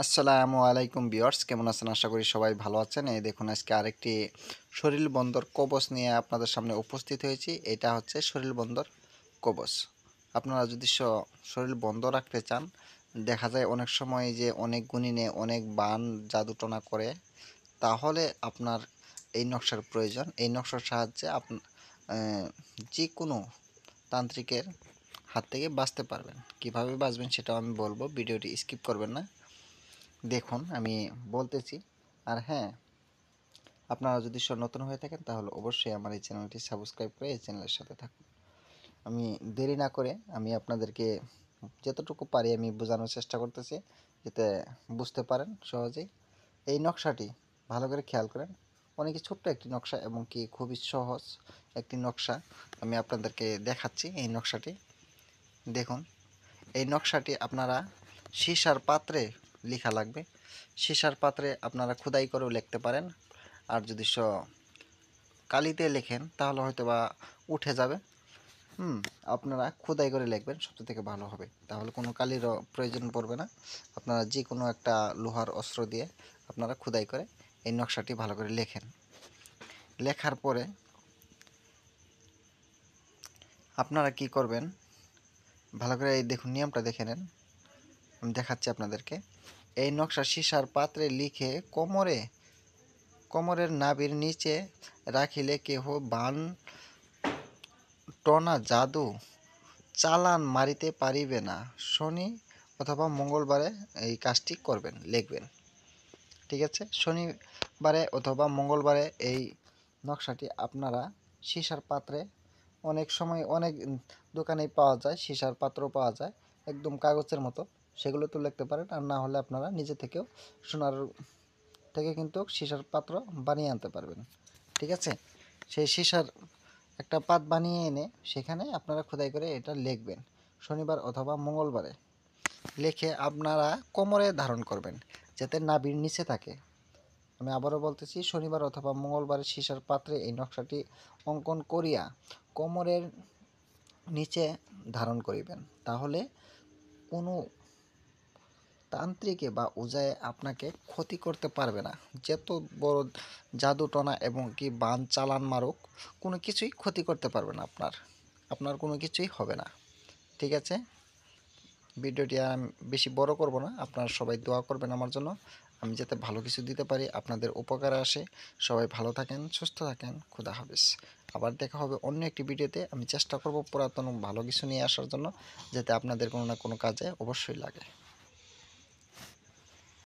আসসালামু আলাইকুম ভিউয়ার্স, কেমন আছেন? আশা করি সবাই ভালো আছেন। এই দেখুন, আজকে আরেকটি শরীর বন্দর কবচ নিয়ে আপনাদের সামনে উপস্থিত হয়েছি। এটা হচ্ছে শরীর বন্দর কবচ। আপনারা যদি শরীর বন্ধ রাখতে চান, দেখা যায় অনেক সময় যে অনেক গুণিনে অনেক বান জাদুটনা করে, তাহলে আপনার এই নকশার প্রয়োজন। এই নকশার সাহায্যে যে কোনো তান্ত্রিকের হাত থেকে বাঁচতে পারবেন। কিভাবে বাঁচবেন সেটাও আমি বলবো, ভিডিওটি স্কিপ করবেন না। দেখুন, আমি বলতেছি। আর হ্যাঁ, আপনারা যদি নতুন হয়ে থাকেন তাহলে অবশ্যই আমার এই চ্যানেলটি সাবস্ক্রাইব করে এই চ্যানেলের সাথে থাকুন। আমি দেরি না করে আমি আপনাদেরকে যতটুকু পারি আমি বোঝানোর চেষ্টা করতেছি, যাতে বুঝতে পারেন সহজেই। এই নকশাটি ভালো করে খেয়াল করেন। অনেকই ছোট্ট একটি নকশা এবং কি খুবই সহজ একটি নকশা। আমি আপনাদেরকে দেখাচ্ছি এই নকশাটি। দেখুন, এই নকশাটি আপনারা সীসার পাত্রে লেখা লাগবে। সীসার পাত্রে আপনারা খোদাই করেও লিখতে পারেন। আর যদি কালিতে লেখেন তাহলে হয়তো বা উঠে যাবে। আপনারা খোদাই করে লিখবেন, সবচেয়ে থেকে ভালো হবে। তাহলে কোনো কালিরও প্রয়োজন পড়বে না। আপনারা যে কোনো একটা লোহার অস্ত্র দিয়ে আপনারা খোদাই করে এই নকশাটি ভালো করে লেখেন। লেখার পরে আপনারা কি করবেন, ভালো করে এই দেখুন, নিয়মটা দেখে নেন। আমি দেখাচ্ছি আপনাদেরকে। এই নকশা সীসার পাত্রে লিখে কোমরের নাভির নিচে রাখিলে কেহ বান টনা জাদু চালান মারিতে পারিবে না। শনি অথবা মঙ্গলবারে এই কাজটি করবেন, লিখবেন। ঠিক আছে? শনিবারে অথবা মঙ্গলবারে এই নকশাটি আপনারা সীসার পাত্রে, অনেক সময় অনেক দোকানেই পাওয়া যায়, সীসার পাত্র পাওয়া যায় একদম কাগজের মতো, সেগুলো তো লিখতে পারেন। আর না হলে আপনারা নিজে থেকেও সোনার থেকে কিন্তু সীসার পাত্র বানিয়ে আনতে পারবেন। ঠিক আছে? সেই সীসার একটা পাত বানিয়ে এনে সেখানে আপনারা খোদাই করে এটা লিখবেন। শনিবার অথবা মঙ্গলবারে লিখে আপনারা কোমরে ধারণ করবেন, যাতে নাভির নিচে থাকে। আমি আবারও বলতেছি, শনিবার অথবা মঙ্গলবারে সীসার পাত্রে এই নকশাটি অঙ্কন করিয়া কোমরের নিচে ধারণ করিবেন। তাহলে কোনো তান্ত্রিকে বা ওঝায়ে আপনাকে ক্ষতি করতে পারবে না। যত বড় জাদুটনা এবং কি বান চালান মারুক, কোনো কিছুই ক্ষতি করতে পারবে না আপনার কোনো কিছুই হবে না। ঠিক আছে? ভিডিওটি আর বেশি বড় করব না। আপনারা সবাই দোয়া করবেন আমার জন্য, আমি যাতে ভালো কিছু দিতে পারি, আপনাদের উপকারে আসে। সবাই ভালো থাকেন, সুস্থ থাকেন। খোদা হাফেজ। আবার দেখা হবে অন্য একটি ভিডিওতে। আমি চেষ্টা করব পুরাতন ভালো কিছু নিয়ে আসার জন্য, যাতে আপনাদের কোনো না কোনো কাজে অবশ্যই লাগে।